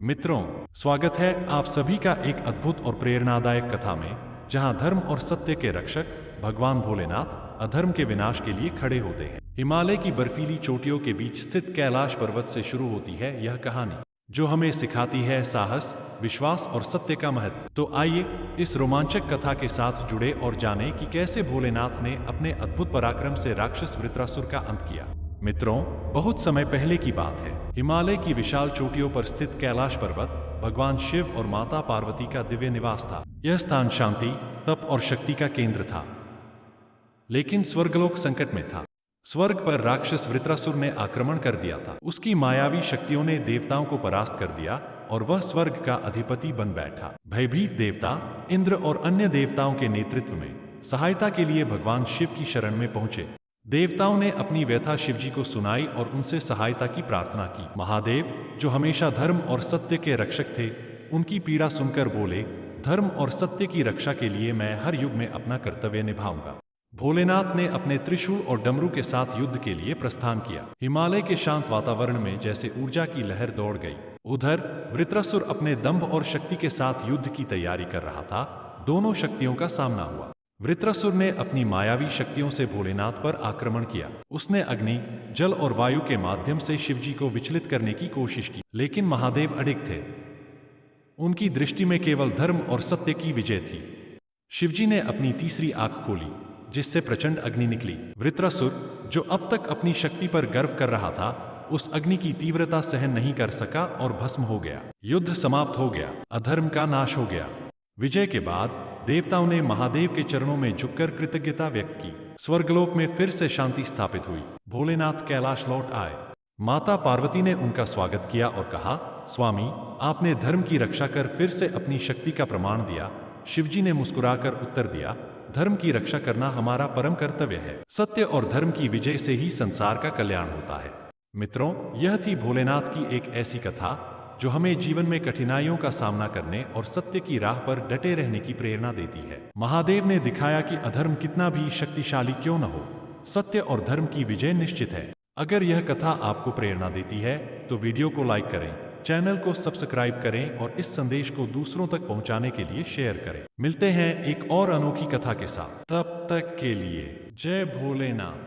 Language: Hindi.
मित्रों, स्वागत है आप सभी का एक अद्भुत और प्रेरणादायक कथा में, जहां धर्म और सत्य के रक्षक भगवान भोलेनाथ अधर्म के विनाश के लिए खड़े होते हैं। हिमालय की बर्फीली चोटियों के बीच स्थित कैलाश पर्वत से शुरू होती है यह कहानी, जो हमें सिखाती है साहस, विश्वास और सत्य का महत्व। तो आइए इस रोमांचक कथा के साथ जुड़े और जानें कि कैसे भोलेनाथ ने अपने अद्भुत पराक्रम से राक्षस वृत्रासुर का अंत किया। मित्रों, बहुत समय पहले की बात है। हिमालय की विशाल चोटियों पर स्थित कैलाश पर्वत भगवान शिव और माता पार्वती का दिव्य निवास था। यह स्थान शांति, तप और शक्ति का केंद्र था। लेकिन स्वर्गलोक संकट में था। स्वर्ग पर राक्षस वृत्रासुर ने आक्रमण कर दिया था। उसकी मायावी शक्तियों ने देवताओं को परास्त कर दिया और वह स्वर्ग का अधिपति बन बैठा। भयभीत देवता इंद्र और अन्य देवताओं के नेतृत्व में सहायता के लिए भगवान शिव की शरण में पहुंचे। देवताओं ने अपनी व्यथा शिवजी को सुनाई और उनसे सहायता की प्रार्थना की। महादेव, जो हमेशा धर्म और सत्य के रक्षक थे, उनकी पीड़ा सुनकर बोले, धर्म और सत्य की रक्षा के लिए मैं हर युग में अपना कर्तव्य निभाऊंगा। भोलेनाथ ने अपने त्रिशूल और डमरू के साथ युद्ध के लिए प्रस्थान किया। हिमालय के शांत वातावरण में जैसे ऊर्जा की लहर दौड़ गई। उधर वृत्रासुर अपने दंभ और शक्ति के साथ युद्ध की तैयारी कर रहा था। दोनों शक्तियों का सामना हुआ। वृत्रासुर ने अपनी मायावी शक्तियों से भोलेनाथ पर आक्रमण किया। उसने अग्नि, जल और वायु के माध्यम से शिवजी को विचलित करने की कोशिश की, लेकिन महादेव अडिग थे। उनकी दृष्टि में केवल धर्म और सत्य की विजय थी। शिवजी ने अपनी तीसरी आंख खोली, जिससे प्रचंड अग्नि निकली। वृत्रासुर, जो अब तक अपनी शक्ति पर गर्व कर रहा था, उस अग्नि की तीव्रता सहन नहीं कर सका और भस्म हो गया। युद्ध समाप्त हो गया। अधर्म का नाश हो गया। विजय के बाद देवताओं ने महादेव के चरणों में झुककर कृतज्ञता व्यक्त की। स्वर्गलोक में फिर से शांति स्थापित हुई। भोलेनाथ कैलाश लौट आए। माता पार्वती ने उनका स्वागत किया और कहा, स्वामी, आपने धर्म की रक्षा कर फिर से अपनी शक्ति का प्रमाण दिया। शिवजी ने मुस्कुराकर उत्तर दिया, धर्म की रक्षा करना हमारा परम कर्तव्य है। सत्य और धर्म की विजय से ही संसार का कल्याण होता है। मित्रों, यह थी भोलेनाथ की एक ऐसी कथा जो हमें जीवन में कठिनाइयों का सामना करने और सत्य की राह पर डटे रहने की प्रेरणा देती है। महादेव ने दिखाया कि अधर्म कितना भी शक्तिशाली क्यों न हो, सत्य और धर्म की विजय निश्चित है। अगर यह कथा आपको प्रेरणा देती है तो वीडियो को लाइक करें, चैनल को सब्सक्राइब करें और इस संदेश को दूसरों तक पहुंचाने के लिए शेयर करें। मिलते हैं एक और अनोखी कथा के साथ। तब तक के लिए जय भोलेनाथ।